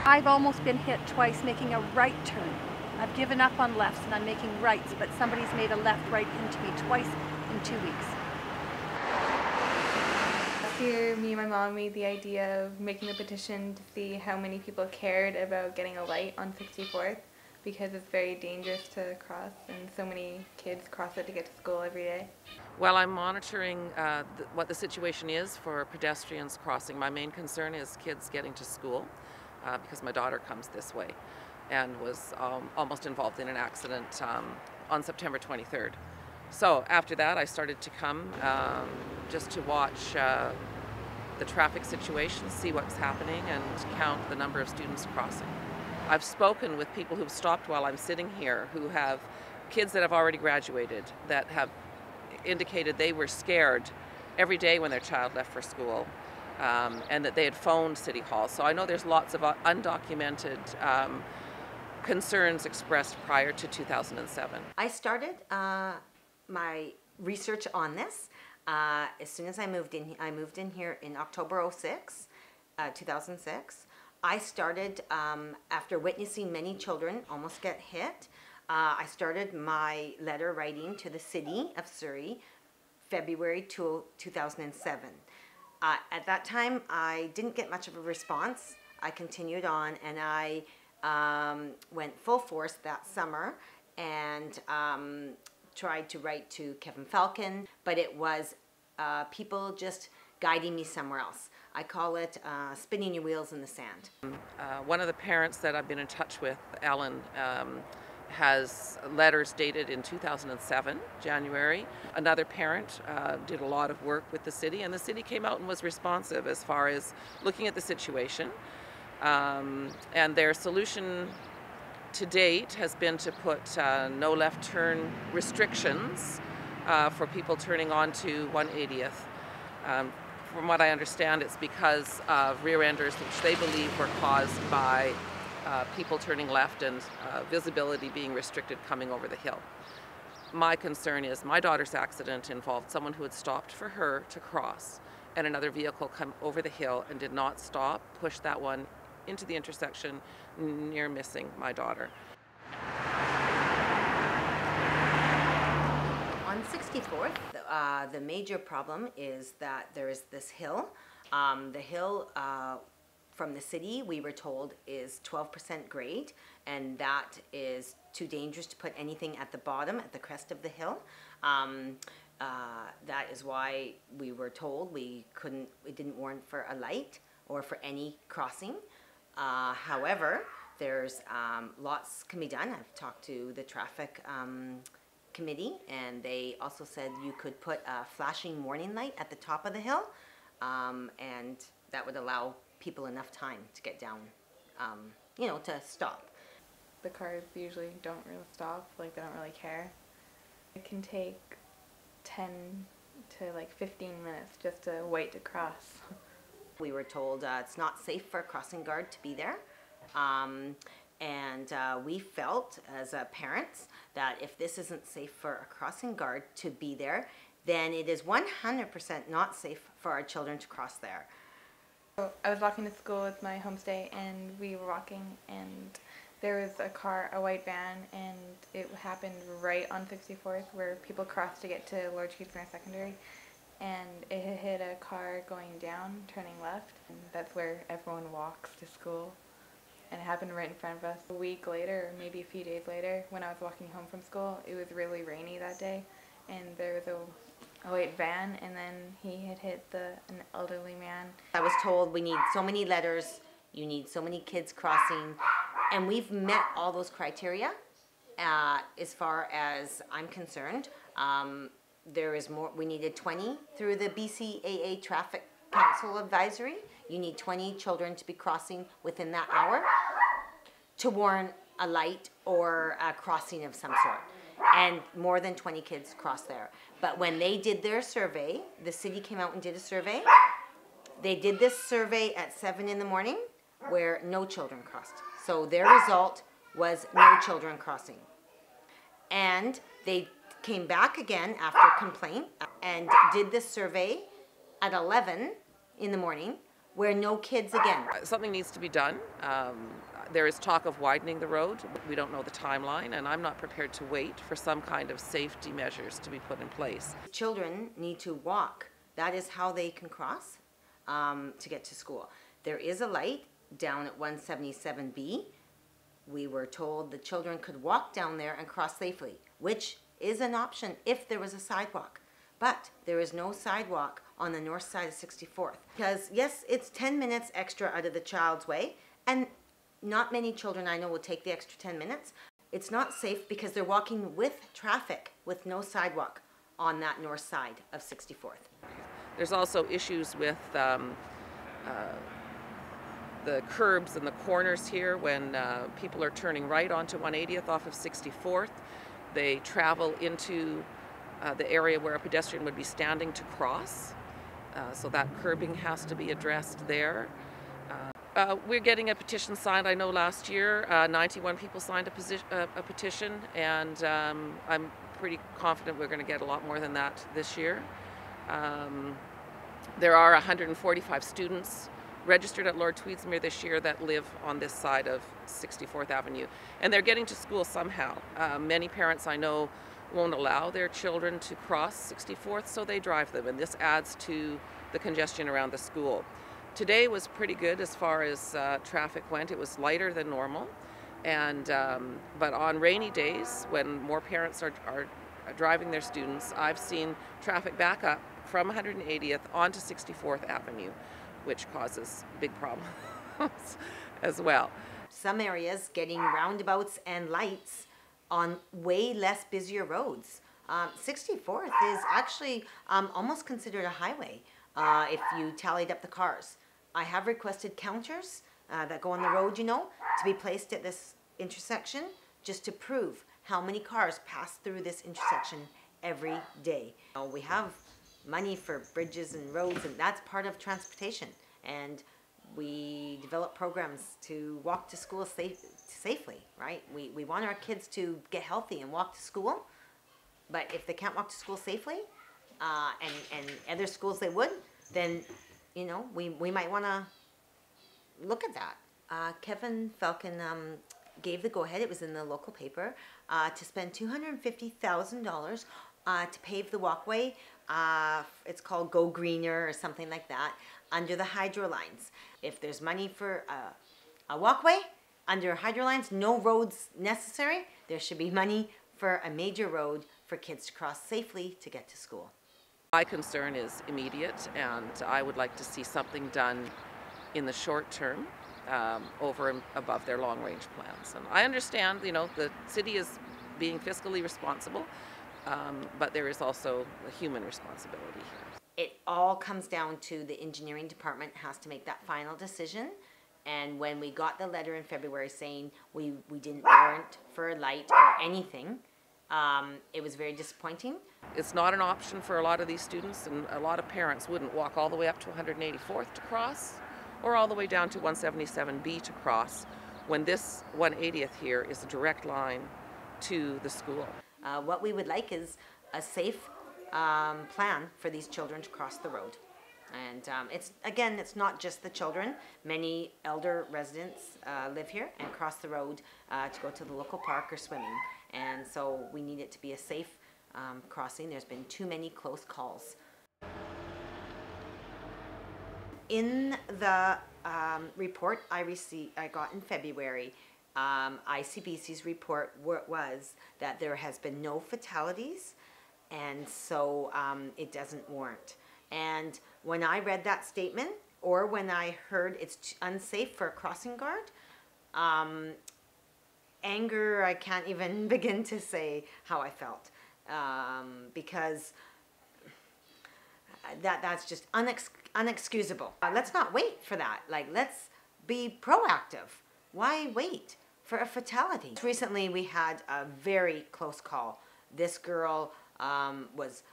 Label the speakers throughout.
Speaker 1: I've almost been hit twice making a right turn. I've given up on lefts and I'm making rights, but somebody's made a left right into me twice in 2 weeks.
Speaker 2: Last year, me and my mom made the idea of making a petition to see how many people cared about getting a light on 64th, because it's very dangerous to cross and so many kids cross it to get to school every day.
Speaker 3: Well, I'm monitoring what the situation is for pedestrians crossing. My main concern is kids getting to school because my daughter comes this way and was almost involved in an accident on September 23rd. So after that, I started to come just to watch the traffic situation, see what's happening, and count the number of students crossing. I've spoken with people who've stopped while I'm sitting here, who have kids that have already graduated, that have indicated they were scared every day when their child left for school, and that they had phoned City Hall. So I know there's lots of undocumented concerns expressed prior to 2007.
Speaker 4: I started my research on this as soon as I moved in. I moved in here in October 2006. I started, after witnessing many children almost get hit, I started my letter writing to the City of Surrey, February 2007. At that time, I didn't get much of a response. I continued on, and I went full force that summer and tried to write to Kevin Falcon, but it was people just guiding me somewhere else. I call it spinning your wheels in the sand.
Speaker 3: One of the parents that I've been in touch with, Ellen, has letters dated in 2007, January. Another parent did a lot of work with the city, and the city came out and was responsive as far as looking at the situation. And their solution to date has been to put no left turn restrictions for people turning onto 180th. From what I understand, it's because of rear-enders which they believe were caused by people turning left and visibility being restricted coming over the hill. My concern is my daughter's accident involved someone who had stopped for her to cross, and another vehicle come over the hill and did not stop, push that one into the intersection, near missing my daughter.
Speaker 4: On 64th, the major problem is that there is this hill. The hill from the city, we were told, is 12% grade, and that is too dangerous to put anything at the bottom, at the crest of the hill. That is why we were told it didn't warrant for a light or for any crossing. However, there's lots can be done. I've talked to the traffic committee, and they also said you could put a flashing warning light at the top of the hill, and that would allow people enough time to get down, you know, to stop.
Speaker 2: The cars usually don't really stop, like they don't really care. It can take 10 to like 15 minutes just to wait to cross.
Speaker 4: We were told it's not safe for a crossing guard to be there. And we felt as parents that if this isn't safe for a crossing guard to be there, then it is 100% not safe for our children to cross there.
Speaker 2: So I was walking to school with my homestay, and we were walking, and there was a car, a white van, and it happened right on 64th where people crossed to get to Lord Keithsmere Secondary, and it hit a car going down, turning left, and that's where everyone walks to school. And it happened right in front of us. A week later, or maybe a few days later, when I was walking home from school, it was really rainy that day, and there was a white van, and then he had hit an elderly man.
Speaker 4: I was told we need so many letters, you need so many kids crossing, and we've met all those criteria as far as I'm concerned. There is more. We needed 20 through the BCAA Traffic Council Advisory. You need 20 children to be crossing within that hour to warrant a light or a crossing of some sort. And more than 20 kids crossed there. But when they did their survey, the city came out and did a survey. They did this survey at 7 in the morning where no children crossed. So their result was no children crossing. And they came back again after complaint and did this survey at 11 in the morning where no kids again.
Speaker 3: Something needs to be done. There is talk of widening the road. We don't know the timeline, and I'm not prepared to wait for some kind of safety measures to be put in place.
Speaker 4: Children need to walk. That is how they can cross to get to school. There is a light down at 177B. We were told the children could walk down there and cross safely, which is an option if there was a sidewalk. But there is no sidewalk on the north side of 64th. Because yes, it's 10 minutes extra out of the child's way, and not many children I know will take the extra 10 minutes. It's not safe because they're walking with traffic with no sidewalk on that north side of 64th.
Speaker 3: There's also issues with the curbs and the corners here when people are turning right onto 180th off of 64th. They travel into the area where a pedestrian would be standing to cross. So that curbing has to be addressed there. We're getting a petition signed. I know last year 91 people signed a petition, and I'm pretty confident we're going to get a lot more than that this year. There are 145 students registered at Lord Tweedsmuir this year that live on this side of 64th Avenue, and they're getting to school somehow. Many parents I know won't allow their children to cross 64th, so they drive them, and this adds to the congestion around the school. Today was pretty good as far as traffic went. It was lighter than normal, and but on rainy days when more parents are driving their students, I've seen traffic back up from 180th onto 64th Avenue, which causes big problems as well.
Speaker 4: Some areas getting roundabouts and lights on way less busier roads. 64th is actually almost considered a highway if you tallied up the cars. I have requested counters that go on the road, you know, to be placed at this intersection just to prove how many cars pass through this intersection every day. We have money for bridges and roads, and that's part of transportation. And we develop programs to walk to school safely, right? We want our kids to get healthy and walk to school, but if they can't walk to school safely, and other schools they would, then, you know, we might want to look at that. Kevin Falcon gave the go-ahead, it was in the local paper, to spend $250,000 to pave the walkway. It's called Go Greener or something like that, under the hydro lines. If there's money for a walkway under hydro lines, no roads necessary, there should be money for a major road for kids to cross safely to get to school.
Speaker 3: My concern is immediate, and I would like to see something done in the short term over and above their long-range plans. And I understand, you know, the city is being fiscally responsible, but there is also a human responsibility here.
Speaker 4: It all comes down to the engineering department has to make that final decision. And when we got the letter in February saying we didn't warrant for a light or anything, it was very disappointing.
Speaker 3: It's not an option for a lot of these students, and a lot of parents wouldn't walk all the way up to 184th to cross, or all the way down to 177B to cross, when this 180th here is a direct line to the school.
Speaker 4: What we would like is a safe plan for these children to cross the road. And it's not just the children. Many elder residents live here and cross the road to go to the local park or swimming. And so we need it to be a safe crossing. There's been too many close calls. In the report I got in February, ICBC's report was that there has been no fatalities, and so it doesn't warrant. And when I read that statement, or when I heard it's unsafe for a crossing guard, anger, I can't even begin to say how I felt, because that's just unexcusable. Let's not wait for that. Like, let's be proactive. Why wait for a fatality? Recently, we had a very close call. This girl was,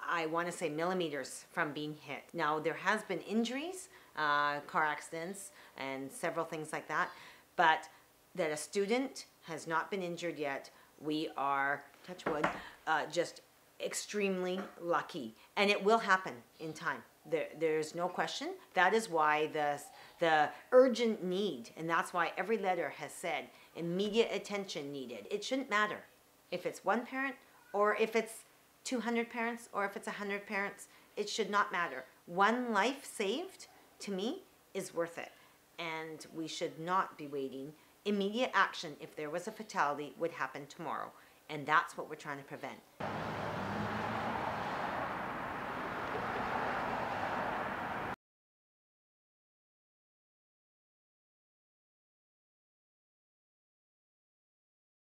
Speaker 4: I want to say, millimeters from being hit. Now, there has been injuries, car accidents, and several things like that, but that a student has not been injured yet, we are, touch wood, just extremely lucky. And it will happen in time. There's no question. That is why the urgent need, and that's why every letter has said immediate attention needed. It shouldn't matter if it's one parent or if it's 200 parents or if it's 100 parents. It should not matter. One life saved, to me, is worth it. And we should not be waiting. Immediate action, if there was a fatality, would happen tomorrow. And that's what we're trying to prevent.